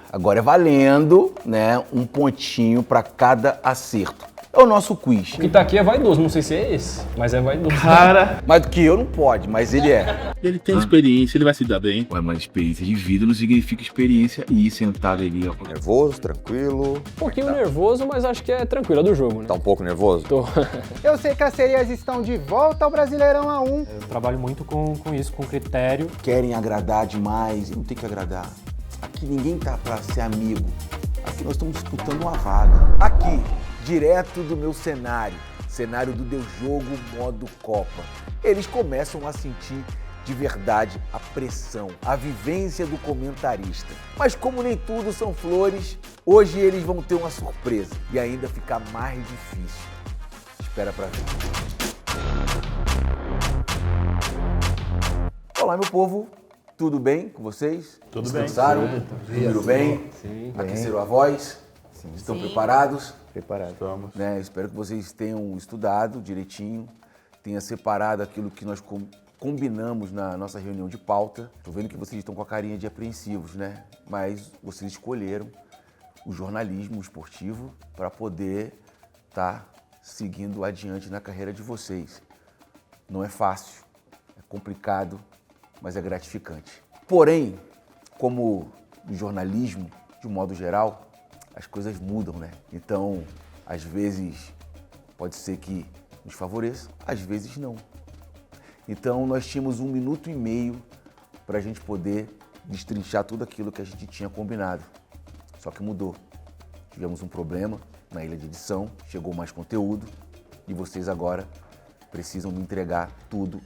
Agora é valendo, né, um pontinho para cada acerto. É o nosso quiz. O que tá aqui é vaidoso, não sei se é esse, mas é vaidoso. Cara, Mais do que eu não pode, mas ele é. ele tem experiência, ele vai se dar bem. Ué, mas experiência de vida não significa experiência e sentado ali, ó. Nervoso, tranquilo? Um pouquinho nervoso, mas acho que é tranquilo, é do jogo, né? Tá um pouco nervoso? Tô. Eu sei que as sereias estão de volta ao Brasileirão A1. Eu trabalho muito com isso, com critério. Querem agradar demais, não tem que agradar. Aqui ninguém tá para ser amigo. Aqui nós estamos disputando uma vaga. Aqui, direto do meu cenário do Deu Jogo modo Copa. Eles começam a sentir de verdade a pressão, a vivência do comentarista. Mas como nem tudo são flores, hoje eles vão ter uma surpresa e ainda fica mais difícil. Espera pra ver. Olá, meu povo. Tudo bem com vocês? Tudo bem. Descansaram? Dormiram bem? Sim. Aqueceram a voz? Sim. Estão preparados? Preparado. Vamos. Né? Espero que vocês tenham estudado direitinho, tenham separado aquilo que nós combinamos na nossa reunião de pauta. Estou vendo que vocês estão com a carinha de apreensivos, né? Mas vocês escolheram o jornalismo esportivo para poder estar seguindo adiante na carreira de vocês. Não é fácil, é complicado, mas é gratificante. Porém, como no jornalismo, de um modo geral, as coisas mudam, né? Então, às vezes, pode ser que nos favoreça, às vezes não. Então, nós tínhamos 1 minuto e meio para a gente poder destrinchar tudo aquilo que a gente tinha combinado. Só que mudou. Tivemos um problema na ilha de edição, chegou mais conteúdo e vocês agora precisam me entregar tudo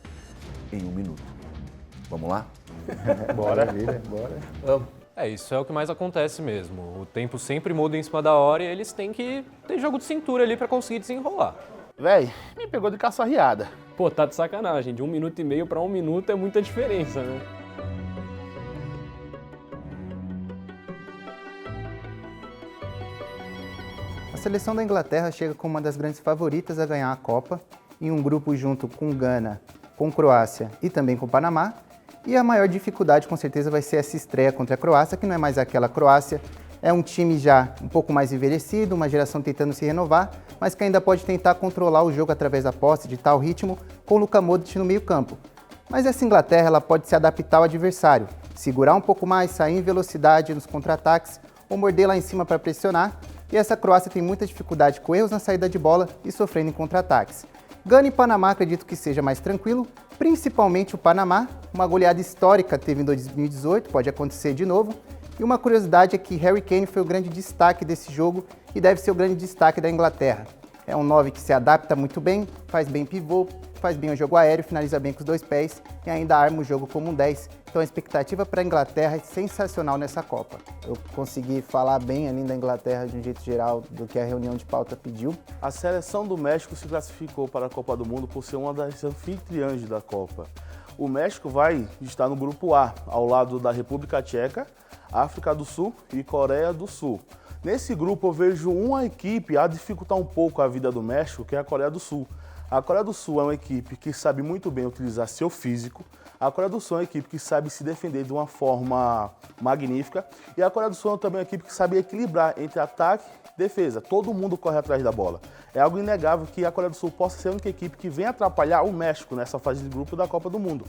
em 1 minuto. Vamos lá? Bora. Bora. Isso é o que mais acontece mesmo. O tempo sempre muda em cima da hora e eles têm que ter jogo de cintura ali pra conseguir desenrolar. Véi, me pegou de caça-riada. Pô, tá de sacanagem. De 1 minuto e meio pra 1 minuto é muita diferença, né? A seleção da Inglaterra chega como uma das grandes favoritas a ganhar a Copa, em um grupo junto com Gana, com Croácia e também com Panamá. E a maior dificuldade, com certeza, vai ser essa estreia contra a Croácia, que não é mais aquela Croácia. É um time já um pouco mais envelhecido, uma geração tentando se renovar, mas que ainda pode tentar controlar o jogo através da posse, de tal ritmo, com Luka Modric no meio-campo. Mas essa Inglaterra ela pode se adaptar ao adversário, segurar um pouco mais, sair em velocidade nos contra-ataques ou morder lá em cima para pressionar. E essa Croácia tem muita dificuldade com erros na saída de bola e sofrendo em contra-ataques. Gana e Panamá acredito que seja mais tranquilo, principalmente o Panamá. Uma goleada histórica teve em 2018, pode acontecer de novo. E uma curiosidade é que Harry Kane foi o grande destaque desse jogo e deve ser o grande destaque da Inglaterra. É um 9 que se adapta muito bem, faz bem pivô, faz bem o jogo aéreo, finaliza bem com os 2 pés e ainda arma o jogo como um 10. Então a expectativa para a Inglaterra é sensacional nessa Copa. Eu consegui falar bem ali da Inglaterra de um jeito geral do que a reunião de pauta pediu. A seleção do México se classificou para a Copa do Mundo por ser uma das anfitriãs da Copa. O México vai estar no grupo A, ao lado da República Tcheca, África do Sul e Coreia do Sul. Nesse grupo eu vejo uma equipe a dificultar um pouco a vida do México, que é a Coreia do Sul. A Coreia do Sul é uma equipe que sabe muito bem utilizar seu físico. A Coreia do Sul é uma equipe que sabe se defender de uma forma magnífica. E a Coreia do Sul é também uma equipe que sabe equilibrar entre ataque e defesa. Todo mundo corre atrás da bola. É algo inegável que a Coreia do Sul possa ser a única equipe que vem atrapalhar o México nessa fase de grupo da Copa do Mundo.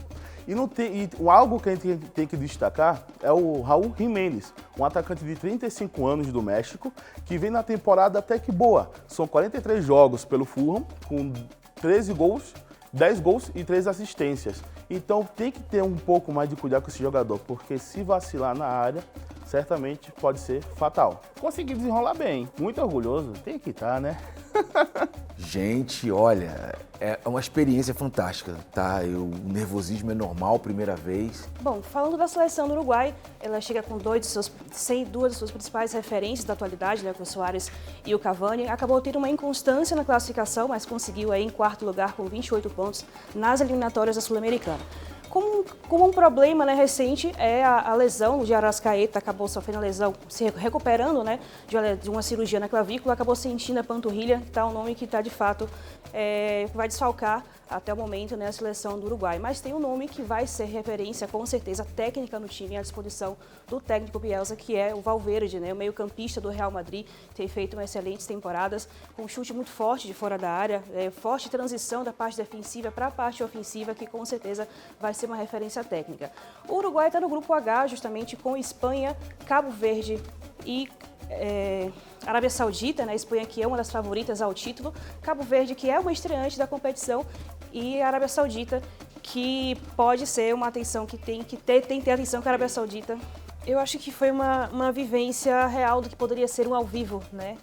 Algo que a gente tem que destacar é o Raúl Jiménez, um atacante de 35 anos do México, que vem na temporada até que boa. São 43 jogos pelo Fulham, com 13 gols, 10 gols e 3 assistências. Então tem que ter um pouco mais de cuidado com esse jogador, porque se vacilar na área, certamente pode ser fatal. Consegui desenrolar bem, muito orgulhoso, tem que estar, né? Gente, olha, é uma experiência fantástica, tá? O nervosismo é normal, primeira vez. Bom, falando da seleção do Uruguai, ela chega com duas de suas principais referências da atualidade, né, com o Suárez e o Cavani. Acabou tendo uma inconstância na classificação, mas conseguiu aí em 4º lugar com 28 pontos nas eliminatórias da Sul-Americana. Como um problema, né, recente é a lesão de Arrascaeta, acabou sofrendo a lesão, se recuperando, né, de uma cirurgia na clavícula, acabou sentindo a panturrilha, que está um nome que está de fato vai desfalcar até o momento, né, a seleção do Uruguai. Mas tem um nome que vai ser referência, com certeza, técnica no time, à disposição do técnico Bielsa, que é o Valverde, né, o meio-campista do Real Madrid, tem feito excelentes temporadas, com um chute muito forte de fora da área, forte transição da parte defensiva para a parte ofensiva, que com certeza vai ser uma referência técnica. O Uruguai está no grupo H, justamente com Espanha, Cabo Verde e Arábia Saudita, né? A Espanha, que é uma das favoritas ao título, Cabo Verde, que é uma estreante da competição, e a Arábia Saudita, que pode ser uma atenção que tem que ter atenção com a Arábia Saudita. Eu acho que foi uma vivência real do que poderia ser um ao vivo, né?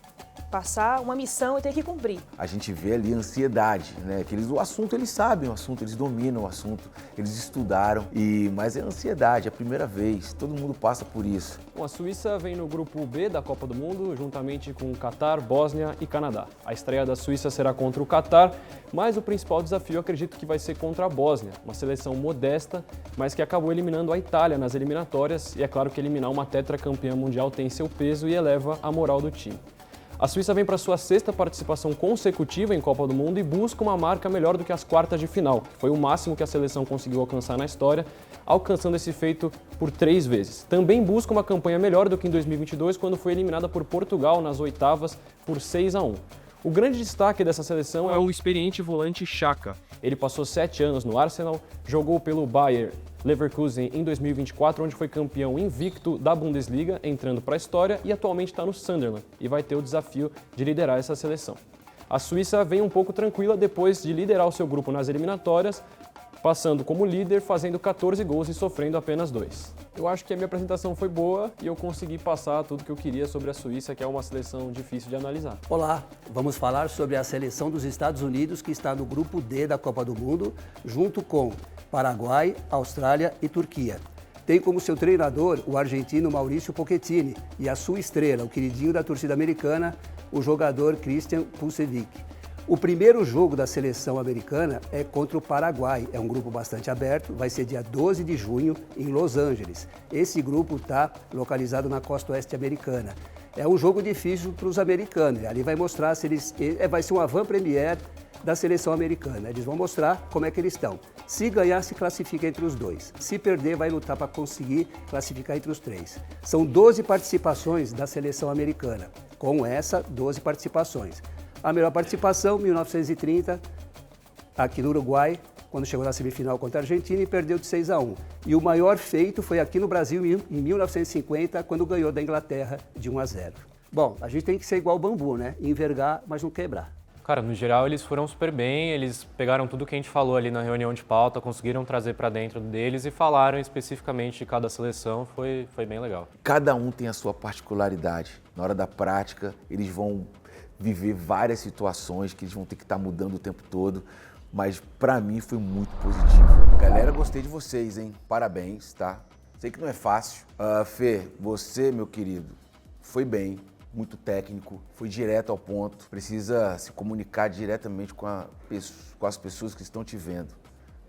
Passar uma missão e ter que cumprir. A gente vê ali a ansiedade, né? Que o assunto eles sabem, o assunto eles dominam, o assunto eles estudaram, mas é ansiedade, é a primeira vez, todo mundo passa por isso. Bom, a Suíça vem no grupo B da Copa do Mundo, juntamente com Catar, Bósnia e Canadá. A estreia da Suíça será contra o Catar, mas o principal desafio eu acredito que vai ser contra a Bósnia, uma seleção modesta, mas que acabou eliminando a Itália nas eliminatórias, e é claro que eliminar uma tetracampeã mundial tem seu peso e eleva a moral do time. A Suíça vem para sua 6ª participação consecutiva em Copa do Mundo e busca uma marca melhor do que as quartas de final, que foi o máximo que a seleção conseguiu alcançar na história, alcançando esse feito por 3 vezes. Também busca uma campanha melhor do que em 2022, quando foi eliminada por Portugal nas oitavas por 6-1. O grande destaque dessa seleção é o experiente volante Xhaka. Ele passou 7 anos no Arsenal, jogou pelo Bayer Leverkusen em 2024, onde foi campeão invicto da Bundesliga, entrando para a história, e atualmente está no Sunderland e vai ter o desafio de liderar essa seleção. A Suíça vem um pouco tranquila depois de liderar o seu grupo nas eliminatórias, passando como líder, fazendo 14 gols e sofrendo apenas 2. Eu acho que a minha apresentação foi boa e eu consegui passar tudo que eu queria sobre a Suíça, que é uma seleção difícil de analisar. Olá, vamos falar sobre a seleção dos Estados Unidos, que está no grupo D da Copa do Mundo, junto com Paraguai, Austrália e Turquia. Tem como seu treinador o argentino Maurício Pochettini e a sua estrela, o queridinho da torcida americana, o jogador Christian Pulisic. O primeiro jogo da seleção americana é contra o Paraguai, é um grupo bastante aberto, vai ser dia 12 de junho em Los Angeles. Esse grupo está localizado na costa oeste americana. É um jogo difícil para os americanos, ali vai mostrar se eles... vai ser um avant-première da seleção americana, eles vão mostrar como é que eles estão. Se ganhar, se classifica entre os 2. Se perder, vai lutar para conseguir classificar entre os 3. São 12 participações da seleção americana, com essa 12 participações. A melhor participação, 1930, aqui no Uruguai, quando chegou na semifinal contra a Argentina e perdeu de 6-1. E o maior feito foi aqui no Brasil em 1950, quando ganhou da Inglaterra de 1-0. Bom, a gente tem que ser igual o bambu, né? Envergar, mas não quebrar. Cara, no geral eles foram super bem, eles pegaram tudo que a gente falou ali na reunião de pauta, conseguiram trazer para dentro deles e falaram especificamente de cada seleção, foi bem legal. Cada um tem a sua particularidade. Na hora da prática, eles vão viver várias situações que eles vão ter que estar mudando o tempo todo, mas pra mim foi muito positivo. Galera, gostei de vocês, hein? Parabéns, tá? Sei que não é fácil. Fê, você, meu querido, foi bem, muito técnico, foi direto ao ponto, precisa se comunicar diretamente com as pessoas que estão te vendo,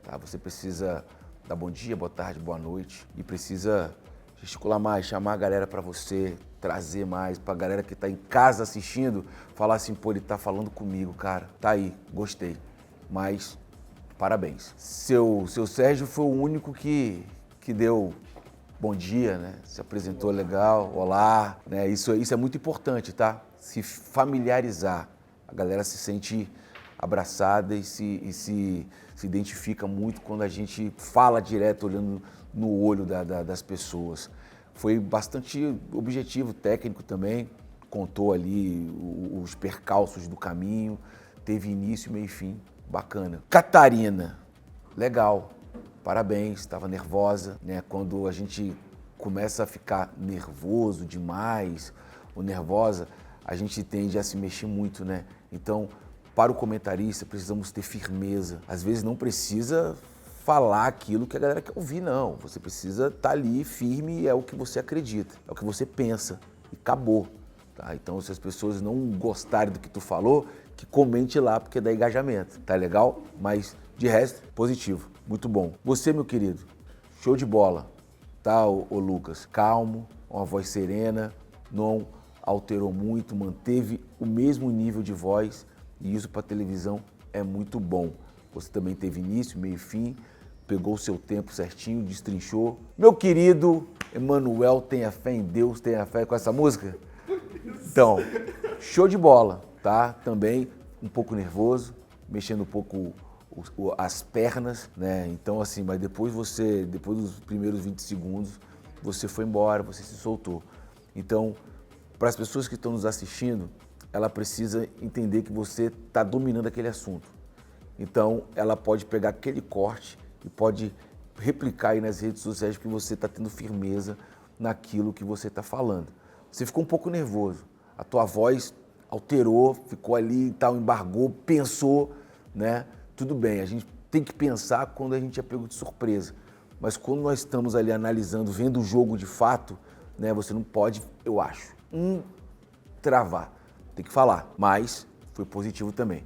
tá? Você precisa dar bom dia, boa tarde, boa noite e precisa gesticular mais, chamar a galera pra você, trazer mais pra galera que tá em casa assistindo, falar assim, pô, ele tá falando comigo, cara, tá aí, gostei, mas parabéns. Seu Sérgio foi o único que deu bom dia, né? Se apresentou legal, olá, né? Isso é muito importante, tá? Se familiarizar, a galera se sente abraçada e se identifica muito quando a gente fala direto, olhando no olho das pessoas. Foi bastante objetivo, técnico também, contou ali os percalços do caminho, teve início, meio e fim, bacana. Catarina, legal. Parabéns, estava nervosa, né? Quando a gente começa a ficar nervoso demais ou nervosa, a gente tende a se mexer muito, né? Então, para o comentarista, precisamos ter firmeza. Às vezes não precisa falar aquilo que a galera quer ouvir, não. Você precisa estar ali firme, é o que você acredita, é o que você pensa e acabou. Tá? Então, se as pessoas não gostarem do que tu falou, que comente lá, porque dá engajamento, tá legal? Mas, de resto, positivo. Muito bom. Você, meu querido, show de bola, tá, ô Lucas? Calmo, uma voz serena, não alterou muito, manteve o mesmo nível de voz e isso para televisão é muito bom. você também teve início, meio e fim, pegou o seu tempo certinho, destrinchou. Meu querido Emanuel, tenha fé em Deus, tenha fé com essa música? Então, show de bola, tá? Também um pouco nervoso, mexendo um pouco as pernas, né? Então, assim, mas depois dos primeiros 20 segundos, você foi embora, você se soltou. Então, para as pessoas que estão nos assistindo, ela precisa entender que você está dominando aquele assunto. Então, ela pode pegar aquele corte e pode replicar aí nas redes sociais porque você está tendo firmeza naquilo que você está falando. Você ficou um pouco nervoso, a tua voz alterou, ficou ali e tal, embargou, pensou, né? Tudo bem, a gente tem que pensar quando a gente é pego de surpresa, mas quando nós estamos ali analisando, vendo o jogo de fato, né? Você não pode, eu acho, travar, tem que falar, mas foi positivo também,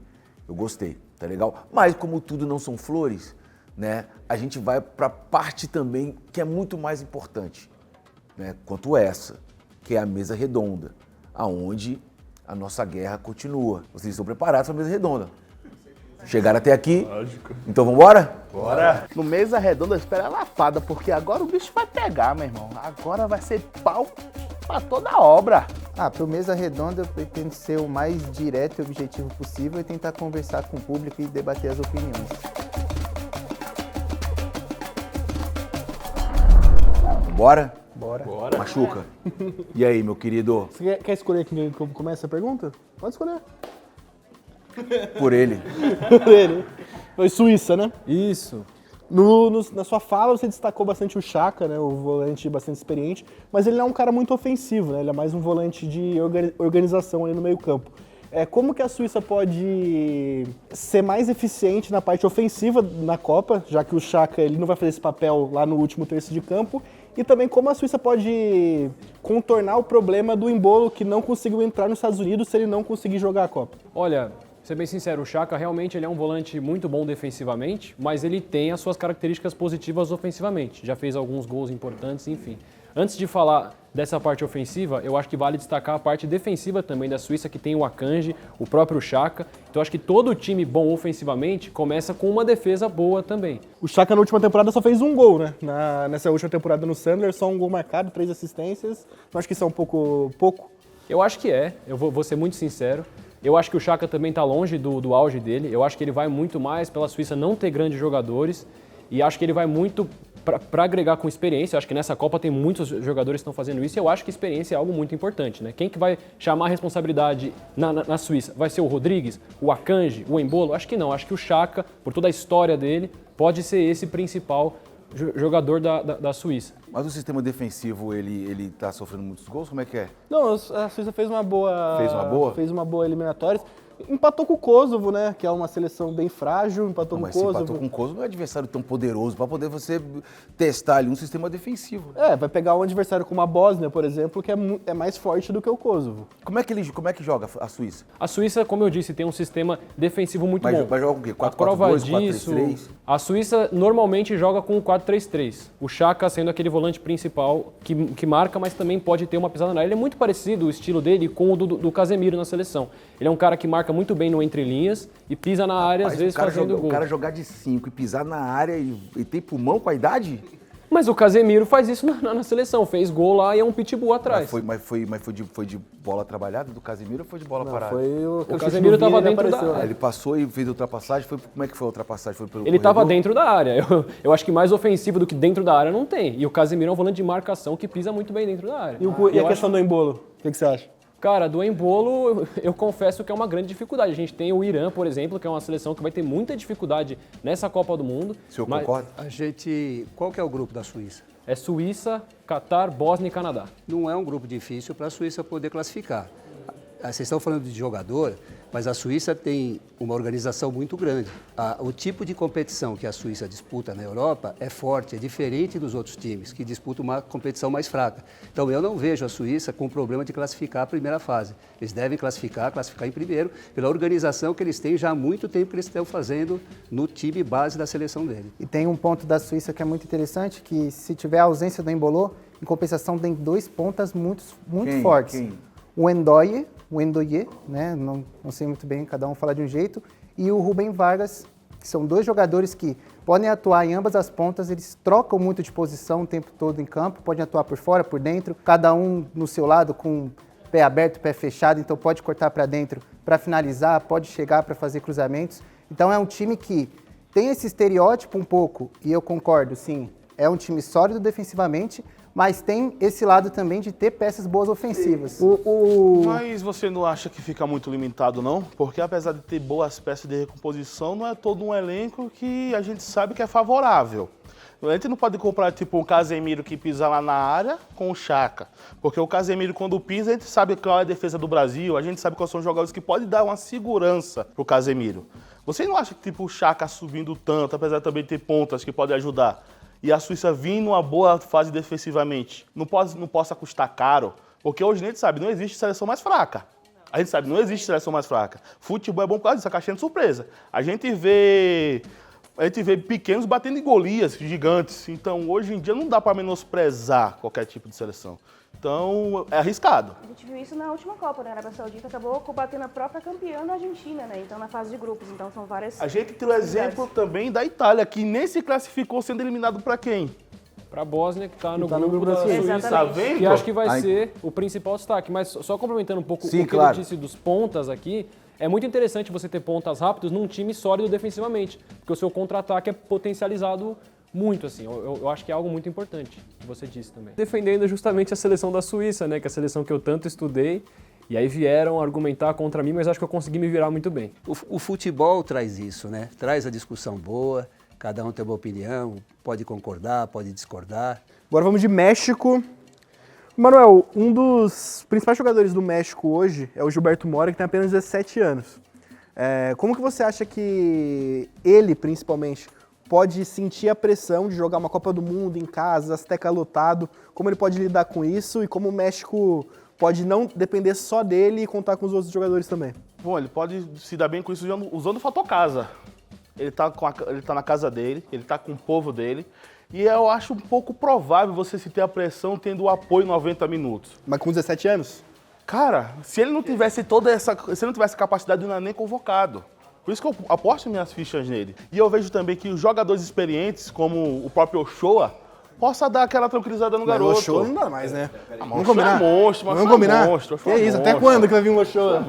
eu gostei, tá legal? Mas como tudo não são flores, né? A gente vai para a parte também que é muito mais importante, né? Quanto essa, que é a mesa redonda, aonde a nossa guerra continua. Vocês estão preparados para a mesa redonda? Chegaram até aqui? Lógico. Então vamos embora? Bora! No Mesa Redonda espera a lapada, porque agora o bicho vai pegar, meu irmão. Agora vai ser pau pra toda a obra. Pro Mesa Redonda eu pretendo ser o mais direto e objetivo possível e tentar conversar com o público e debater as opiniões. Bora? Bora. Machuca. E aí, meu querido? Você quer escolher quem começa a pergunta? Pode escolher. Por ele. Foi Suíça, né? Isso. Na sua fala você destacou bastante o Xhaka, né? O volante bastante experiente, mas ele não é um cara muito ofensivo, né? Ele é mais um volante de organização ali no meio campo. Como que a Suíça pode ser mais eficiente na parte ofensiva na Copa, já que o Xhaka ele não vai fazer esse papel lá no último terço de campo, e também como a Suíça pode contornar o problema do Embolo, que não conseguiu entrar nos Estados Unidos se ele não conseguir jogar a Copa? Olha, ser bem sincero, o Xhaka realmente ele é um volante muito bom defensivamente, mas ele tem as suas características positivas ofensivamente. Já fez alguns gols importantes, enfim. Antes de falar dessa parte ofensiva, eu acho que vale destacar a parte defensiva também da Suíça, que tem o Akanji, o próprio Xhaka. Então acho que todo time bom ofensivamente começa com uma defesa boa também. O Xhaka na última temporada só fez um gol, né? Nessa última temporada no Sandler, só um gol marcado, 3 assistências. Não acho que isso é um pouco? Eu acho que eu vou ser muito sincero. Eu acho que o Xhaka também está longe do auge dele. Eu acho que ele vai muito mais pela Suíça não ter grandes jogadores. E acho que ele vai muito para agregar com experiência. Eu acho que nessa Copa tem muitos jogadores que estão fazendo isso. E eu acho que experiência é algo muito importante, né? Quem que vai chamar a responsabilidade na Suíça? Vai ser o Rodrigues, o Akanji, o Embolo? Acho que não. Acho que o Xhaka, por toda a história dele, pode ser esse principal jogador da Suíça. Mas o sistema defensivo, ele tá sofrendo muitos gols? Como é que é? Não, a Suíça fez uma boa... Fez uma boa? Fez uma boa eliminatória. Empatou com o Kosovo, né? Que é uma seleção bem frágil, empatou com o Kosovo. Mas empatou com o Kosovo, não é um adversário tão poderoso para poder você testar ali um sistema defensivo. Vai pegar um adversário como a Bósnia, por exemplo, que é mais forte do que o Kosovo. Como é que joga a Suíça? A Suíça, como eu disse, tem um sistema defensivo muito bom. Vai jogar o quê? 4-4-2, 4-3-3? A Suíça normalmente joga com o 4-3-3. O Xhaka sendo aquele volante principal que marca, mas também pode ter uma pisada na área. Ele é muito parecido, o estilo dele, com o do Casemiro na seleção. Ele é um cara que marca muito bem no entrelinhas e pisa na área, às vezes fazendo gol. O cara jogar de 5 e pisar na área e tem pulmão com a idade? Mas o Casemiro faz isso na seleção, fez gol lá e é um pitbull atrás. Mas foi de bola trabalhada do Casemiro ou foi de bola parada? O Casemiro estava dentro da área. Ele passou e fez a ultrapassagem, como é que foi a ultrapassagem? Foi pelo Ele estava dentro da área. Eu acho que mais ofensivo do que dentro da área não tem. E o Casemiro é um volante de marcação que pisa muito bem dentro da área. E a questão do Embolo? O que você acha? Cara, do Embolo, eu confesso que é uma grande dificuldade. A gente tem o Irã, por exemplo, que é uma seleção que vai ter muita dificuldade nessa Copa do Mundo. O senhor concorda? Qual que é o grupo da Suíça? É Suíça, Catar, Bósnia e Canadá. Não é um grupo difícil para a Suíça poder classificar. Vocês estão falando de jogador, mas a Suíça tem uma organização muito grande. O tipo de competição que a Suíça disputa na Europa é forte, é diferente dos outros times, que disputam uma competição mais fraca. Então eu não vejo a Suíça com problema de classificar a primeira fase. Eles devem classificar em primeiro, pela organização que eles têm já há muito tempo que eles estão fazendo no time base da seleção dele. E tem um ponto da Suíça que é muito interessante, que se tiver a ausência do Embolo, em compensação tem 2 pontas muito fortes. Quem? O Ndoye, né? Não sei muito bem, cada um fala de um jeito, e o Rubem Vargas, que são dois jogadores que podem atuar em ambas as pontas, eles trocam muito de posição o tempo todo em campo, podem atuar por fora, por dentro, cada um no seu lado com pé aberto, pé fechado, então pode cortar para dentro para finalizar, pode chegar para fazer cruzamentos. Então é um time que tem esse estereótipo um pouco, e eu concordo, sim, é um time sólido defensivamente, mas tem esse lado também de ter peças boas ofensivas. Mas você não acha que fica muito limitado, não? Porque apesar de ter boas peças de recomposição, não é todo um elenco que a gente sabe que é favorável. A gente não pode comprar tipo um Casemiro que pisa lá na área com o Chaka. Porque o Casemiro, quando pisa, a gente sabe qual é a defesa do Brasil, a gente sabe quais são os jogadores que podem dar uma segurança pro Casemiro. Você não acha que tipo o Chaka subindo tanto, apesar de também ter pontas que podem ajudar, e a Suíça vir numa boa fase defensivamente, não possa custar caro, porque hoje a gente sabe, não existe seleção mais fraca. A gente sabe, não existe seleção mais fraca. Futebol é bom por causa disso, a caixinha de surpresa. A gente vê pequenos batendo em Golias gigantes. Então, hoje em dia, não dá para menosprezar qualquer tipo de seleção. Então, é arriscado. A gente viu isso na última Copa, né? A Arábia Saudita acabou combatendo a própria campeã da Argentina, né? Então, na fase de grupos. Então, são várias... A gente tem o exemplo também da Itália, que nem se classificou sendo eliminado para quem? Para a Bósnia, que está no grupo da Suíça, tá vendo? que acho que vai ser o principal destaque. Mas só complementando um pouco o que eu disse dos pontas aqui, é muito interessante você ter pontas rápidas num time sólido defensivamente, porque o seu contra-ataque é potencializado muito, assim. Eu acho que é algo muito importante, que você disse também. Defendendo justamente a seleção da Suíça, né, que é a seleção que eu tanto estudei, e aí vieram argumentar contra mim, mas acho que eu consegui me virar muito bem. O futebol traz isso, né? Traz a discussão boa, cada um tem uma opinião, pode concordar, pode discordar. Agora vamos de México. Manuel, um dos principais jogadores do México hoje é o Gilberto Mora, que tem apenas 17 anos. Como que você acha que ele, principalmente, pode sentir a pressão de jogar uma Copa do Mundo em casa, Azteca lotado? Como ele pode lidar com isso e como o México pode não depender só dele e contar com os outros jogadores também? Bom, ele pode se dar bem com isso usando o fator casa. Ele tá na casa dele, ele tá com o povo dele. E eu acho um pouco provável você se ter a pressão tendo o apoio 90 minutos. Mas com 17 anos? Cara, se ele não tivesse se ele não tivesse capacidade, não é nem convocado. Por isso que eu aposto minhas fichas nele. E eu vejo também que os jogadores experientes, como o próprio Ochoa, possa dar aquela tranquilizada no garoto. O Ochoa não dá mais, né? Vamos combinar. Vamos combinar. Que é isso, até quando que vai vir um Ochoa?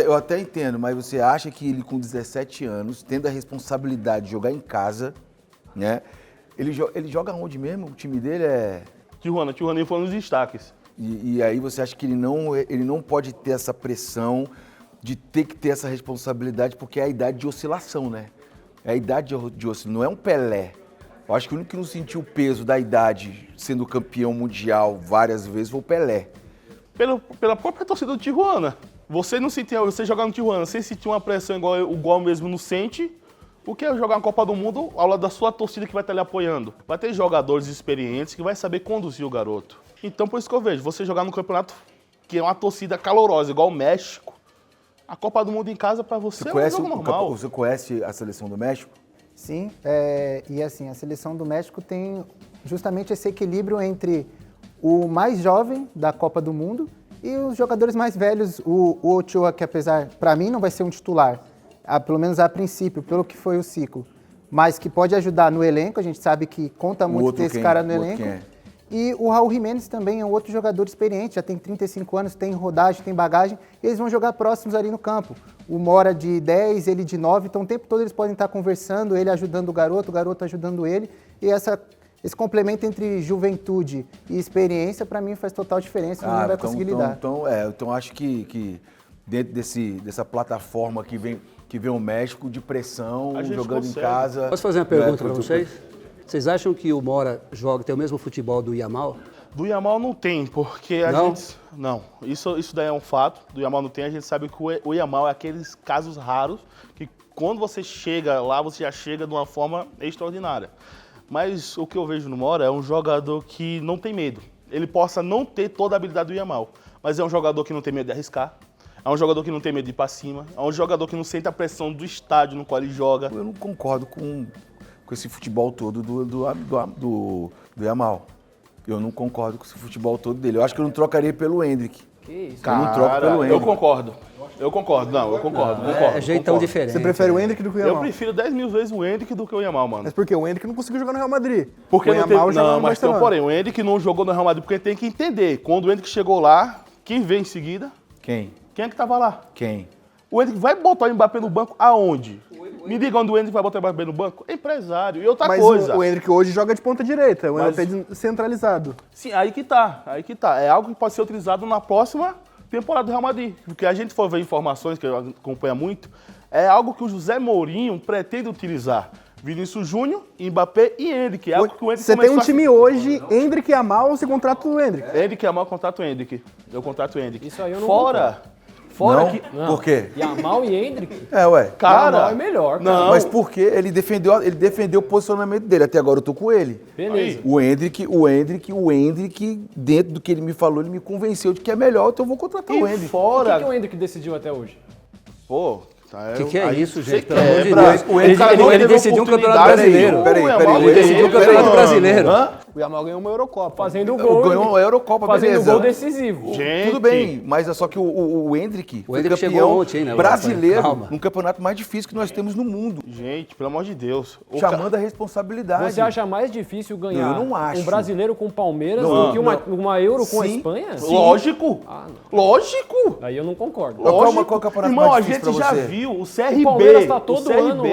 Eu até entendo, mas você acha que ele com 17 anos, tendo a responsabilidade de jogar em casa, né? Ele joga onde mesmo? O time dele é... Tijuana foi um dos destaques. E aí você acha que ele não pode ter essa pressão de ter que ter essa responsabilidade, porque é a idade de oscilação, né? É a idade de oscilação, não é um Pelé. Eu acho que o único que não sentiu o peso da idade sendo campeão mundial várias vezes foi o Pelé. Pela própria torcida do Tijuana. Você jogar no Tijuana sem sentir uma pressão igual mesmo não sente, o que é jogar uma Copa do Mundo ao lado da sua torcida que vai estar lhe apoiando? Vai ter jogadores experientes que vai saber conduzir o garoto. Então, por isso que eu vejo, você jogar num campeonato que é uma torcida calorosa, igual o México, a Copa do Mundo em casa pra você é um jogo normal. Você conhece a seleção do México? Sim, e assim, a seleção do México tem justamente esse equilíbrio entre o mais jovem da Copa do Mundo e os jogadores mais velhos. O Ochoa, que apesar, para mim, não vai ser um titular, pelo menos a princípio, pelo que foi o ciclo, mas que pode ajudar no elenco, a gente sabe que conta muito ter esse cara no elenco. E o Raul Jiménez também é um outro jogador experiente, já tem 35 anos, tem rodagem, tem bagagem, eles vão jogar próximos ali no campo. O Mora de 10, ele de 9, então o tempo todo eles podem estar conversando, ele ajudando o garoto ajudando ele, e esse complemento entre juventude e experiência, para mim, faz total diferença, ninguém vai conseguir lidar. Então acho que dentro dessa plataforma que vem o México de pressão, jogando em casa... Posso fazer uma pergunta para vocês? Vocês acham que o Mora tem o mesmo futebol do Yamal? Do Yamal não tem, porque a gente... Não, isso daí é um fato. Do Yamal não tem, a gente sabe que o Yamal é aqueles casos raros que quando você chega lá, você já chega de uma forma extraordinária. Mas o que eu vejo no Mora é um jogador que não tem medo. Ele possa não ter toda a habilidade do Yamal, mas é um jogador que não tem medo de arriscar. É um jogador que não tem medo de ir pra cima. É um jogador que não sente a pressão do estádio no qual ele joga. Eu não concordo com esse futebol todo do Yamal. Eu não concordo com esse futebol todo dele. Eu acho que eu não trocaria pelo Hendrick. Que isso? Cara, eu não troco pelo Hendrick. Eu concordo. Eu concordo. É jeitão diferente. Você prefere o Endrick do que o Eu Yamal? prefiro 10 mil vezes o Endrick do que o Yamal, mano. Mas por quê? O Endrick não conseguiu jogar no Real Madrid. Porque o não Yamal tem... jogou Não, no mas tem um Barcelona. porém. O Endrick não jogou no Real Madrid porque tem que entender. Quando o Endrick chegou lá, quem veio em seguida? Quem? Quem é que tava lá? Quem? O Endrick vai botar o Mbappé no banco aonde? Me diga onde o Endrick vai botar o Mbappé no banco? É empresário. E outra Mas coisa. o Endrick hoje joga de ponta direita, o Mas- Mbappé centralizado. Sim, aí que tá. É algo que pode ser utilizado na próxima temporada do Real Madrid. Porque a gente for ver informações, que eu acompanho muito, é algo que o José Mourinho pretende utilizar. Vinícius Júnior, Mbappé e Endrick. É algo que o Endrick Você tem um começou a- time hoje, Endrick e Yamal, você contrata o Endrick. Endrick é mal, contrato o Endrick. Eu contrato o Endrick. Isso aí eu não Fora Não? que... Por quê? Yamal e Hendrick? É, ué. Cara, Yamal é melhor, cara. Não, Mas por quê? Ele defendeu o posicionamento dele. Até agora eu tô com ele. Beleza. O Endrick, dentro do que ele me falou, ele me convenceu de que é melhor, então eu vou contratar o e Endrick. O fora... que o Hendrick decidiu até hoje? Pô... O que é aí isso, você gente? Pelo quebra. amor de Deus. O Ele- cara ele- não ele teve decidiu um campeonato oportunidade brasileiro. nenhuma. Peraí. Ele decidiu o campeonato brasileiro. O Yamal ganhou uma Eurocopa. Fazendo gol. Ganhou a Eurocopa, Fazendo beleza. gol decisivo. Gente, Tudo bem, mas é só que o Endrick foi Endrick campeão chegou ontem, né, brasileiro Calma. num campeonato mais difícil que nós temos no mundo. Gente, pelo amor de Deus. Chamando a responsabilidade. Você acha mais difícil ganhar Eu não acho. um brasileiro com o Palmeiras Não, do que uma Euro com a Sim. Espanha? Lógico. Lógico. Aí eu não concordo. Lógico. Qual campeonato Irmão, mais a difícil gente pra já você? viu o CRB. Palmeiras tá todo o CRB ano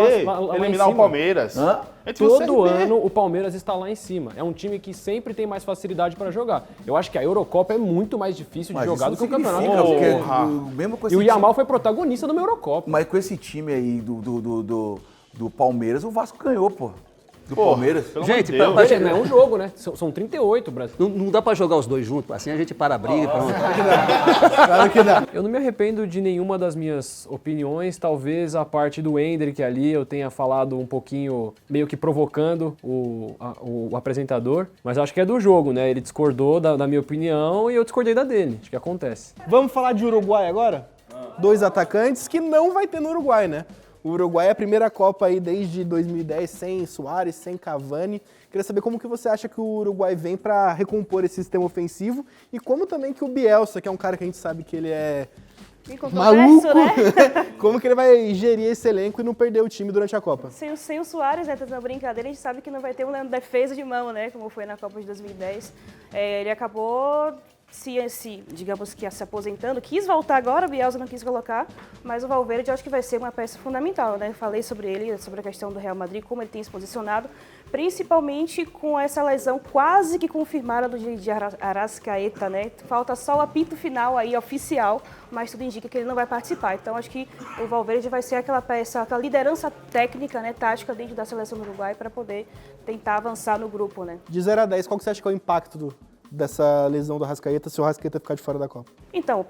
lá em eliminar cima. o Palmeiras. Hã? A gente viu o Todo CRB. ano o Palmeiras está lá em cima. É um time que sempre tem mais facilidade para jogar. Eu acho que a Eurocopa é muito mais difícil de Mas jogar do isso que o Campeonato significa, Brasileiro. porque Porra. mesmo com E esse o time- Yamal foi protagonista de uma Eurocopa. Mas com esse time aí do Palmeiras, o Vasco ganhou, pô. Do Pô, Palmeiras. pelo Gente, amor de Deus. Não é um jogo, né? São 38, Brasil. Não dá pra jogar os dois juntos, assim a gente para a briga e pronto. Claro que dá. Eu não me arrependo de nenhuma das minhas opiniões. Talvez a parte do Endrick ali eu tenha falado um pouquinho, meio que provocando o apresentador. Mas acho que é do jogo, né? Ele discordou da minha opinião e eu discordei da dele. Acho que acontece. Vamos falar de Uruguai agora? Dois atacantes que não vai ter no Uruguai, né? O Uruguai é a primeira Copa aí desde 2010 sem Suárez, sem Cavani. Queria saber como que você acha que o Uruguai vem para recompor esse sistema ofensivo e como também que o Bielsa, que é um cara que a gente sabe que ele é Que controverso, maluco, né? como que ele vai gerir esse elenco e não perder o time durante a Copa? Sem o Suárez, né, na brincadeira, a gente sabe que não vai ter uma defesa de mão, né, como foi na Copa de 2010. Ele acabou digamos que se aposentando, quis voltar agora, o Bielsa não quis colocar, mas o Valverde eu acho que vai ser uma peça fundamental, né? Falei sobre ele, sobre a questão do Real Madrid, como ele tem se posicionado, principalmente com essa lesão quase que confirmada de Arrascaeta, né? Falta só o apito final aí, oficial, mas tudo indica que ele não vai participar. Então acho que o Valverde vai ser aquela peça, aquela liderança técnica, né, tática dentro da seleção do Uruguai para poder tentar avançar no grupo, né? De 0 a 10, qual que você acha que é o impacto dessa lesão do Arrascaeta se o Arrascaeta ficar de fora da Copa? Então,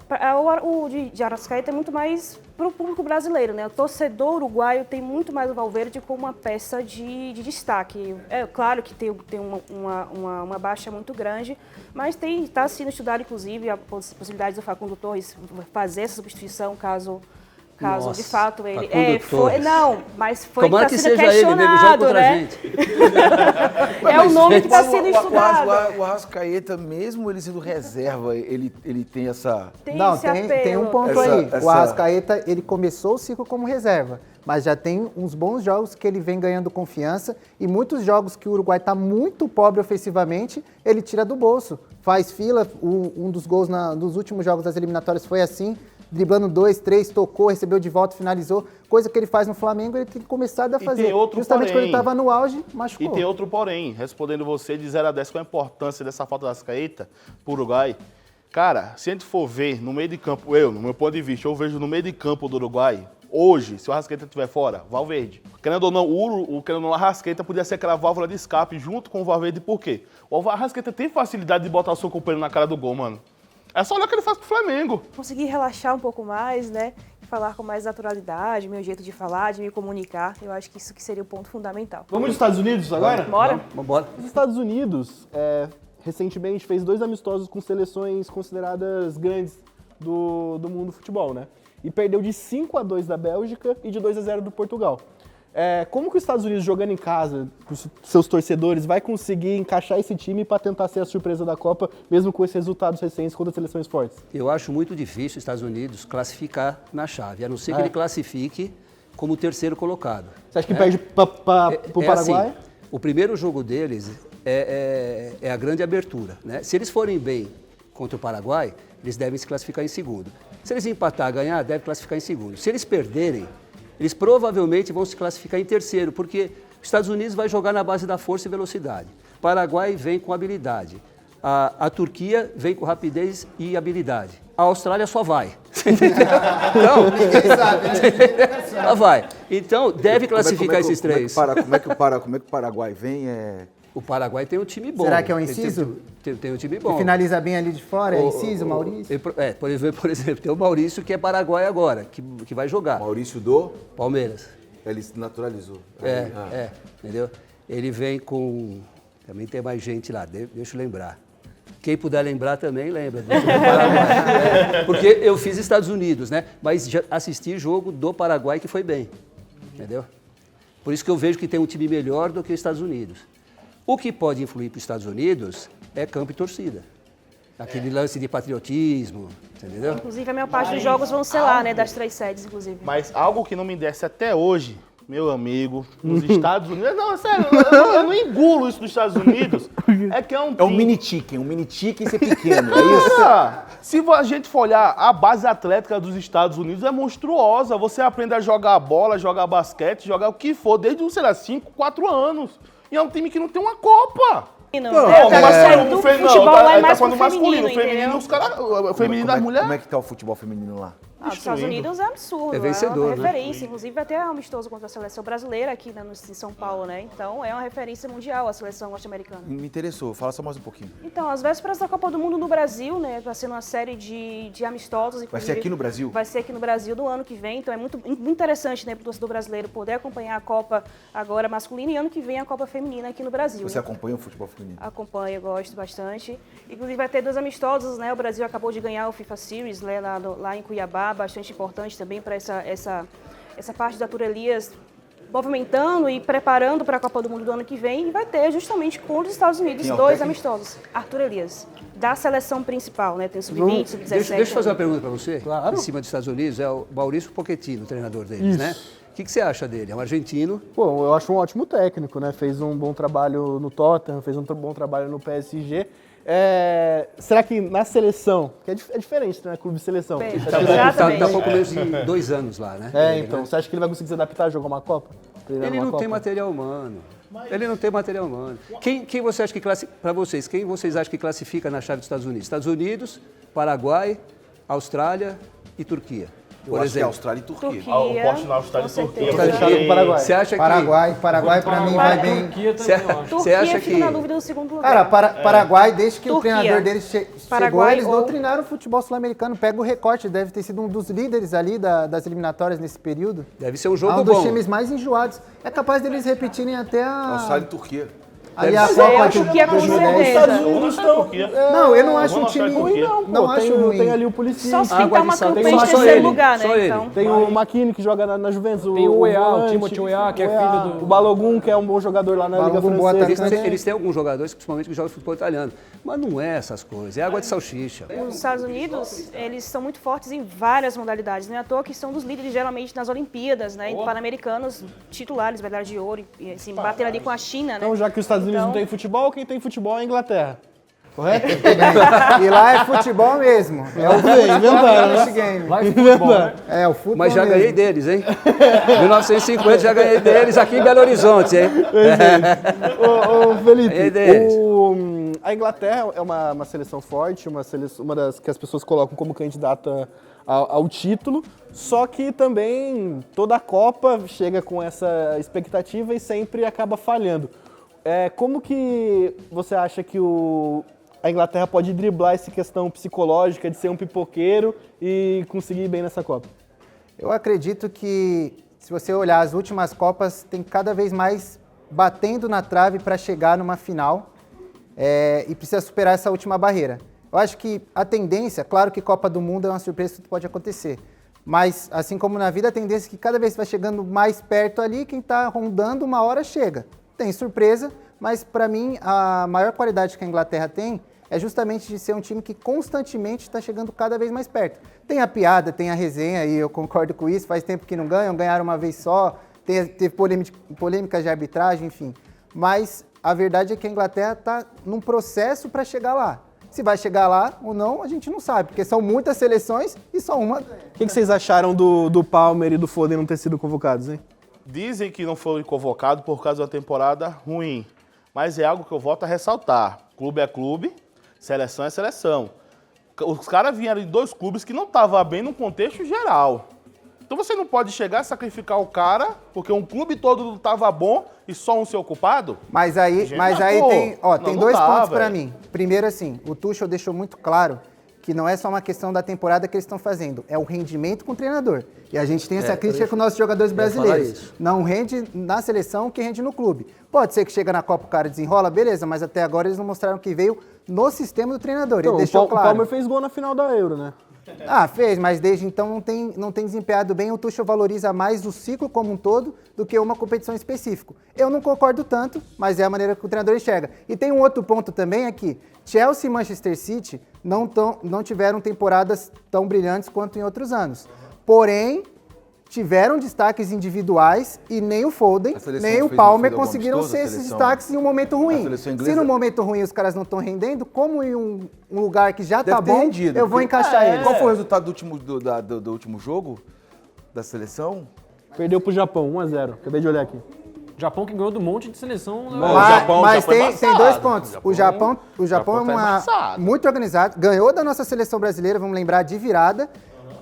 o de Arrascaeta é muito mais para o público brasileiro, né? O torcedor uruguaio tem muito mais o Valverde como uma peça de destaque. É claro que tem uma baixa muito grande, mas está sendo estudado, inclusive, a possibilidade do Facundo Torres fazer essa substituição caso Nossa, de fato ele Facundo Torres. mas foi Tomara que que está sendo seja ele mesmo, joga questionado, contra a né? gente. É o nome que está sendo estudado. O Arrascaeta, mesmo ele sendo reserva, ele tem essa... Não, esse tem apelo. um ponto aí. O Arrascaeta, ele começou o ciclo como reserva, mas já tem uns bons jogos que ele vem ganhando confiança e muitos jogos que o Uruguai está muito pobre ofensivamente, ele tira do bolso. Faz fila, um dos gols nos últimos jogos das eliminatórias foi assim, driblando 2, 3, tocou, recebeu de volta, finalizou. Coisa que ele faz no Flamengo, ele tem começado a fazer. tem outro Justamente porém. quando ele estava no auge, machucou. E tem outro porém, respondendo você de 0 a 10, qual a importância dessa falta da Arrascaeta pro Uruguai? Cara, se a gente for ver no meio de campo, no meu ponto de vista, eu vejo no meio de campo do Uruguai, hoje, se o Arrascaeta estiver fora, Valverde. Querendo ou não, o Arrascaeta podia ser aquela válvula de escape junto com o Valverde, por quê? O Arrascaeta tem facilidade de botar o seu companheiro na cara do gol, mano. É só olhar o que ele faz pro Flamengo. Conseguir relaxar um pouco mais, né? Falar com mais naturalidade, meu jeito de falar, de me comunicar. Eu acho que isso que seria o ponto fundamental. Vamos dos Estados Unidos agora? Bora? Vambora. Os Estados Unidos, recentemente, fez 2 amistosos com seleções consideradas grandes do mundo do futebol, né? E perdeu de 5 a 2 da Bélgica e de 2 a 0 do Portugal. Como que os Estados Unidos, jogando em casa, os seus torcedores, vai conseguir encaixar esse time para tentar ser a surpresa da Copa, mesmo com esses resultados recentes contra seleções fortes? Eu acho muito difícil os Estados Unidos classificar na chave, a não ser que ele classifique como terceiro colocado. Você acha que perde para o Paraguai? Assim, o primeiro jogo deles é a grande abertura, né? Se eles forem bem contra o Paraguai, eles devem se classificar em segundo. Se eles empatar, ganhar, devem classificar em segundo. Se eles perderem, eles provavelmente vão se classificar em terceiro, porque os Estados Unidos vai jogar na base da força e velocidade. O Paraguai vem com habilidade. A Turquia vem com rapidez e habilidade. A Austrália só vai. Não, ninguém sabe, né? Só vai. Então, deve classificar esses três. Como é que o Paraguai vem? O Paraguai tem um time bom. Será que é um inciso? Tem um time bom. Que finaliza bem ali de fora? É inciso, Maurício? Por exemplo, tem o Maurício, que é Paraguai agora, que vai jogar. Maurício do? Palmeiras. Ele se naturalizou. Entendeu? Ele vem com... Também tem mais gente lá, deixa eu lembrar. Quem puder lembrar também, lembra. Porque eu fiz Estados Unidos, né? Mas já assisti jogo do Paraguai que foi bem, entendeu? Por isso que eu vejo que tem um time melhor do que os Estados Unidos. O que pode influir para os Estados Unidos é campo e torcida. Aquele lance de patriotismo, entendeu? Inclusive, a maior parte dos jogos vão ser lá, né? Das 3 sedes, inclusive. Mas algo que não me desce até hoje, meu amigo, nos Estados Unidos... Não, sério, eu não engulo isso dos Estados Unidos. É que é um time... É um mini tique ser pequeno, é isso? Se a gente for olhar, a base atlética dos Estados Unidos é monstruosa. Você aprende a jogar bola, jogar basquete, jogar o que for, desde, 5, 4 anos. E é um time que não tem uma Copa. O futebol lá é mais pro feminino, feminino, os caras... O feminino das mulheres... Como é que tá o futebol feminino lá? Os Estados Unidos é absurdo, é vencedor, uma referência, inclusive vai ter amistoso contra a seleção brasileira aqui em São Paulo, né? Então é uma referência mundial a seleção norte-americana. Me interessou, fala só mais um pouquinho. Então, às vésperas da Copa do Mundo no Brasil, né? Vai ser uma série de amistosos. Vai ser aqui no Brasil? Vai ser aqui no Brasil do ano que vem, então é muito interessante, né, para o torcedor brasileiro poder acompanhar a Copa agora masculina e ano que vem a Copa feminina aqui no Brasil. Você acompanha o futebol feminino? Acompanho, gosto bastante. Inclusive vai ter 2 amistosos, né? O Brasil acabou de ganhar o FIFA Series, né, lá em Cuiabá, bastante importante também para essa parte da Arthur Elias movimentando e preparando para a Copa do Mundo do ano que vem. E vai ter justamente contra os Estados Unidos 2 amistosos. Arthur Elias, da seleção principal, né? Tem sub-20, sub-17. Deixa eu fazer uma pergunta para você. Claro. Em cima dos Estados Unidos, é o Maurício Pochettino, o treinador deles, né? O que você acha dele? É um argentino? Pô, eu acho um ótimo técnico, né? Fez um bom trabalho no Tottenham, fez um bom trabalho no PSG. Será que na seleção, que é diferente, né? Clube de seleção. Tá pouco menos de 2 anos lá, né? Então, você acha que ele vai conseguir se adaptar a jogar uma Copa? Ele não tem material humano. Ele não tem material humano. Quem você acha que classifica, para vocês, quem vocês acham que classifica na chave dos Estados Unidos? Estados Unidos, Paraguai, Austrália e Turquia. Eu acho que é Austrália e Turquia. Eu posto na Austrália e Turquia. Você acha que... Paraguai para mim vai bem. Você acha que... fica na dúvida no segundo lugar. Cara, Paraguai, desde que Turquia. o treinador deles chegou, eles doutrinaram o futebol sul-americano. Pega o recorte, deve ter sido um dos líderes ali das eliminatórias nesse período. Deve ser um jogo bom. Um dos times mais enjoados. É capaz deles repetirem até a... Austrália e Turquia. Ali a Copa de 2010. Não, eu não acho um time ruim, não acho ruim. Tem ali o Policial. Só se pintar uma campanha de terceiro lugar, né? Então. Tem o Makini, que joga na Juventus. Tem o EA, o Timothy Weah, que é filho do... O Balogun, que é um bom jogador lá na Liga Francesa. Eles têm alguns jogadores, principalmente que jogam futebol italiano. Mas não é essas coisas, é água de salsicha. Os Estados Unidos, eles são muito fortes em várias modalidades, não é à toa que são dos líderes geralmente nas Olimpíadas, né? Em Pan-Americanos, titulares, medalha de ouro, e assim, bater ali com a China, né? Então, já que os Estados Unidos não tem futebol, quem tem futebol é a Inglaterra. Correto? E lá é futebol mesmo. É o game. Lá é futebol, né? É o futebol. Mas já mesmo. ganhei deles, hein? 1950 já ganhei deles aqui em Belo Horizonte, hein? Ô, Felipe, Ganhei deles. a Inglaterra é uma seleção forte, uma das que as pessoas colocam como candidata ao título, só que também toda a Copa chega com essa expectativa e sempre acaba falhando. Como que você acha que a Inglaterra pode driblar essa questão psicológica de ser um pipoqueiro e conseguir ir bem nessa Copa? Eu acredito que, se você olhar as últimas Copas, tem cada vez mais batendo na trave para chegar numa final e precisa superar essa última barreira. Eu acho que a tendência, claro que Copa do Mundo é uma surpresa que pode acontecer, Mas, assim como na vida, a tendência é que cada vez que vai chegando mais perto ali, quem está rondando uma hora chega. Tem surpresa, mas para mim a maior qualidade que a Inglaterra tem é justamente de ser um time que constantemente está chegando cada vez mais perto. Tem a piada, tem a resenha, e eu concordo com isso, faz tempo que não ganharam uma vez só, teve polêmicas de arbitragem, enfim. Mas a verdade é que a Inglaterra está num processo para chegar lá. Se vai chegar lá ou não, a gente não sabe, porque são muitas seleções e só uma. O que vocês acharam do Palmer e do Foden não ter sido convocados, hein? Dizem que não foram convocados por causa da temporada ruim, mas é algo que eu volto a ressaltar. Clube é clube, seleção é seleção. Os caras vieram de 2 clubes que não estavam bem no contexto geral. Então você não pode chegar e sacrificar o cara porque um clube todo não estava bom e só um ser ocupado? Mas aí tem 2 pontos para mim. Primeiro, assim, o Tuchel deixou muito claro que não é só uma questão da temporada que eles estão fazendo, é o rendimento com o treinador. E a gente tem essa crítica com os nossos jogadores brasileiros. Não rende na seleção o que rende no clube. Pode ser que chega na Copa o cara desenrola, beleza, mas até agora eles não mostraram que veio no sistema do treinador. Então, ele deixou claro. O Palmer fez gol na final da Euro, né? Fez, mas desde então não tem desempenhado bem. O Tuchel valoriza mais o ciclo como um todo do que uma competição específica. Eu não concordo tanto, mas é a maneira que o treinador enxerga. E tem um outro ponto também aqui. Chelsea e Manchester City não tiveram temporadas tão brilhantes quanto em outros anos. Porém, tiveram destaques individuais e nem o Foden, nem o Palmer conseguiram ser esses destaques em um momento ruim. Se no momento ruim os caras não estão rendendo, como em um lugar que já tá bom, eu vou encaixar eles. Qual foi o resultado do último jogo da seleção? Perdeu pro Japão, 1-0. Acabei de olhar aqui. Japão que ganhou do monte de seleção. Mas tem 2 pontos. O Japão é muito organizado, ganhou da nossa seleção brasileira, vamos lembrar, de virada,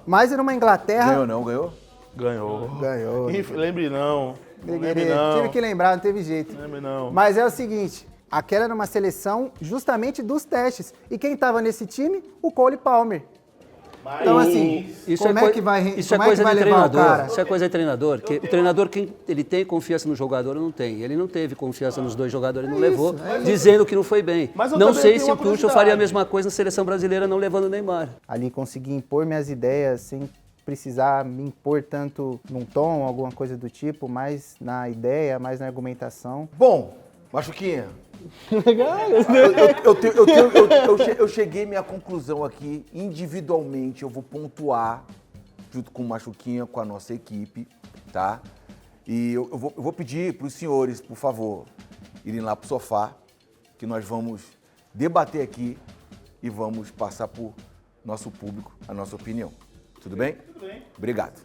mas era uma Inglaterra... Ganhou não, ganhou? Ganhou. Lembre não. Tive que lembrar, não teve jeito. Lembre não. Mas é o seguinte, aquela era uma seleção justamente dos testes. E quem estava nesse time? O Cole Palmer. Então, assim, como é que vai levar o cara? Isso é coisa de treinador. O treinador, ele tem confiança no jogador ou não tem? Ele não teve confiança nos 2 jogadores, não levou, dizendo que não foi bem. Não sei se o Tuchel faria a mesma coisa na seleção brasileira, não levando o Neymar. Ali consegui impor minhas ideias sem precisar me impor tanto num tom, alguma coisa do tipo, mais na ideia, mais na argumentação. Bom, Machuquinha, eu cheguei à minha conclusão aqui, individualmente, eu vou pontuar, junto com o Machuquinha, com a nossa equipe, tá? E eu vou pedir para os senhores, por favor, irem lá para o sofá, que nós vamos debater aqui e vamos passar para o nosso público a nossa opinião. Tudo bem? Tudo bem. Obrigado.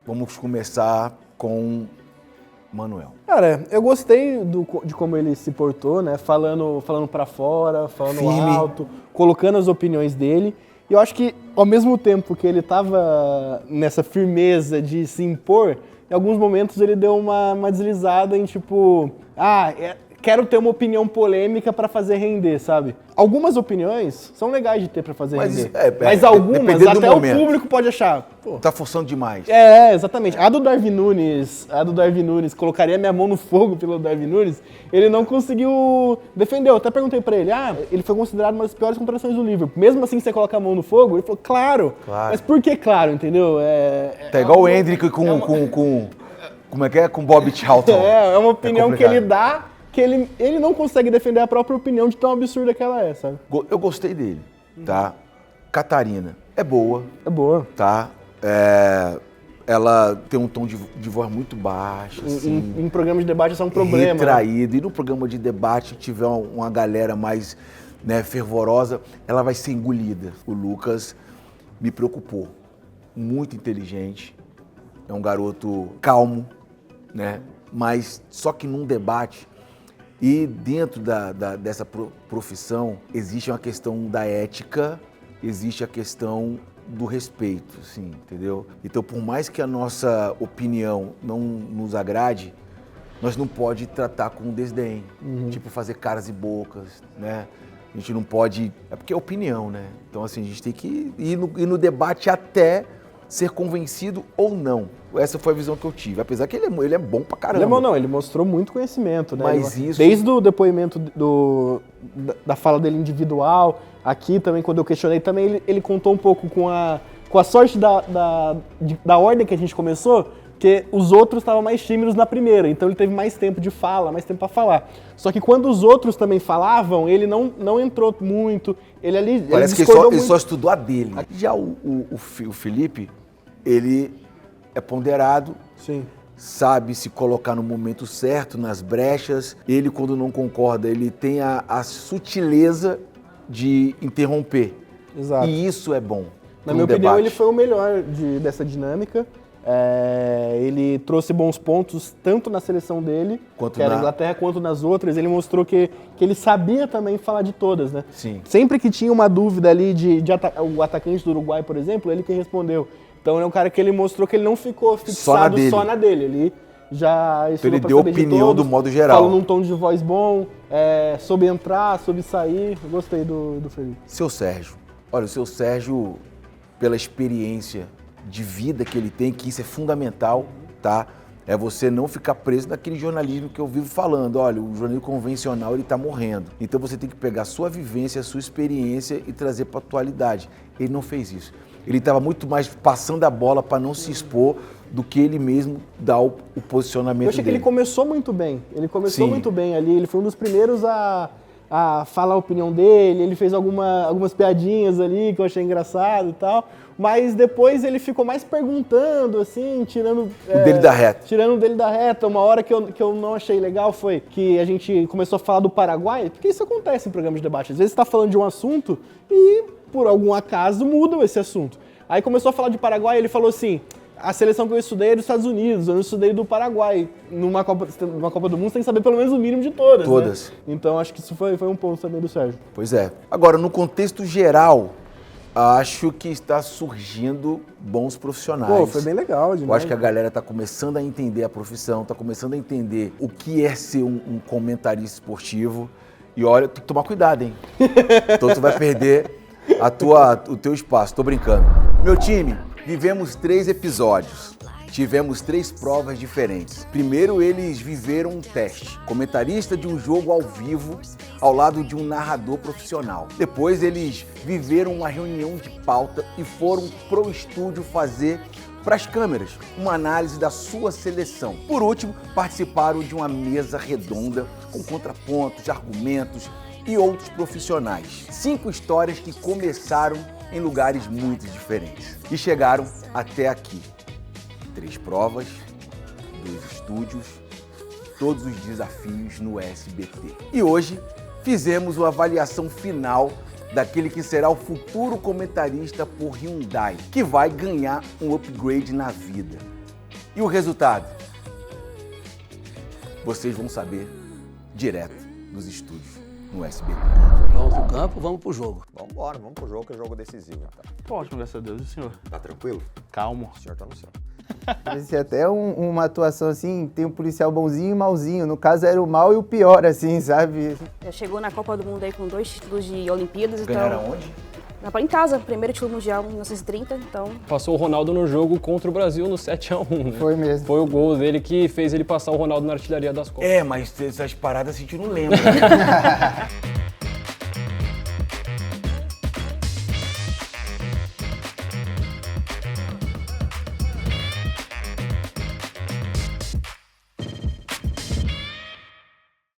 Vamos começar com Manuel. Cara, eu gostei de como ele se portou, né? Falando pra fora, falando firme, alto, colocando as opiniões dele. E eu acho que, ao mesmo tempo que ele tava nessa firmeza de se impor, em alguns momentos ele deu uma deslizada em tipo... quero ter uma opinião polêmica pra fazer render, sabe? Algumas opiniões são legais de ter pra fazer render. Mas algumas, até o público pode achar. Pô, tá forçando demais. Exatamente. A do Darwin Nunes, colocaria minha mão no fogo pelo Darwin Nunes, ele não conseguiu defender. Eu até perguntei pra ele, ele foi considerado uma das piores contratações do Liverpool. Mesmo assim, você coloca a mão no fogo? Ele falou, claro. Mas por que claro, entendeu? Tá igual o Hendrick com como é que é? Com Bob Charlton. É uma opinião que ele dá, que ele não consegue defender a própria opinião de tão absurda que ela é, sabe? Eu gostei dele, tá? Catarina é boa. É boa. Tá? Ela tem um tom de voz muito baixo, assim. Em programa de debate isso é um problema. Retraído. E no programa de debate tiver uma galera mais, né, fervorosa, ela vai ser engolida. O Lucas me preocupou. Muito inteligente. É um garoto calmo, né? Mas só que num debate... E dentro dessa profissão existe uma questão da ética, existe a questão do respeito, assim, entendeu? Então, por mais que a nossa opinião não nos agrade, nós não pode tratar com desdém, tipo fazer caras e bocas, né? A gente não pode... É porque é opinião, né? Então, assim, a gente tem que ir no debate até ser convencido ou não. Essa foi a visão que eu tive. Apesar que ele é bom pra caramba. Ele é bom, não, ele mostrou muito conhecimento, né? Mas isso... Desde o depoimento da fala dele individual, aqui também, quando eu questionei, também ele contou um pouco com a sorte da ordem que a gente começou, porque os outros estavam mais tímidos na primeira, então ele teve mais tempo de fala, mais tempo para falar. Só que quando os outros também falavam, ele não entrou muito, Parece que ele só estudou a dele. Já o Felipe, ele é ponderado, sim, sabe se colocar no momento certo, nas brechas. Ele, quando não concorda, ele tem a sutileza de interromper. Exato. E isso é bom. Na minha opinião, ele foi o melhor dessa dinâmica. Ele trouxe bons pontos tanto na seleção dele, que era a Inglaterra, quanto nas outras. Ele mostrou que ele sabia também falar de todas, né? Sim. Sempre que tinha uma dúvida ali o atacante do Uruguai, por exemplo, ele que respondeu. Então é um cara que ele mostrou que ele não ficou fixado só na dele. Ele já então ele deu opinião do modo geral. Falou num tom de voz bom, soube entrar, soube sair. Eu gostei do Felipe. Seu Sérgio. Olha, o seu Sérgio, pela experiência de vida que ele tem, que isso é fundamental, tá? É você não ficar preso naquele jornalismo que eu vivo falando. Olha, o jornalismo convencional, ele tá morrendo. Então você tem que pegar a sua vivência, a sua experiência e trazer para a atualidade. Ele não fez isso. Ele estava muito mais passando a bola para não se expor do que ele mesmo dar o posicionamento dele. Eu achei que ele começou muito bem. Ele começou muito bem ali. Ele foi um dos primeiros a falar a opinião dele. Ele fez algumas piadinhas ali que eu achei engraçado e tal. Mas depois ele ficou mais perguntando, assim, tirando... O dele da reta. Tirando o dele da reta. Uma hora que eu não achei legal foi que a gente começou a falar do Paraguai, porque isso acontece em programas de debate. Às vezes você está falando de um assunto e, por algum acaso, muda esse assunto. Aí começou a falar de Paraguai e ele falou assim, a seleção que eu estudei é dos Estados Unidos, eu não estudei do Paraguai. Numa Copa do Mundo você tem que saber pelo menos o mínimo de todas. Todas. Né? Então acho que isso foi um ponto também do Sérgio. Pois é. Agora, no contexto geral, acho que está surgindo bons profissionais. Pô, foi bem legal demais. Eu acho que a galera está começando a entender a profissão, está começando a entender o que é ser um comentarista esportivo. E olha, tem que tomar cuidado, hein? Então tu vai perder o teu espaço. Tô brincando. Meu time, vivemos 3 episódios. Tivemos 3 provas diferentes. Primeiro, eles viveram um teste. Comentarista de um jogo ao vivo, ao lado de um narrador profissional. Depois, eles viveram uma reunião de pauta e foram pro estúdio fazer para as câmeras uma análise da sua seleção. Por último, participaram de uma mesa redonda com contrapontos, argumentos e outros profissionais. 5 histórias que começaram em lugares muito diferentes e chegaram até aqui. 3 provas, 2 estúdios, todos os desafios no SBT. E hoje fizemos uma avaliação final daquele que será o futuro comentarista por Hyundai, que vai ganhar um upgrade na vida. E o resultado? Vocês vão saber direto dos estúdios no SBT. Vamos pro campo, vamos pro jogo. Vamos embora, vamos pro jogo, que é jogo decisivo. Então. Tô ótimo, graças a Deus. E o senhor? Tá tranquilo? Calmo. O senhor tá no céu. Parece até uma atuação assim, tem um policial bonzinho e malzinho. No caso era o mal e o pior, assim, sabe? Já chegou na Copa do Mundo aí com 2 títulos de Olimpíadas. Ganharam onde? Em casa, primeiro título mundial em 1930, então... Passou o Ronaldo no jogo contra o Brasil no 7-1, né? Foi mesmo. Foi o gol dele que fez ele passar o Ronaldo na artilharia das Copas. Mas essas paradas a gente não lembra, né?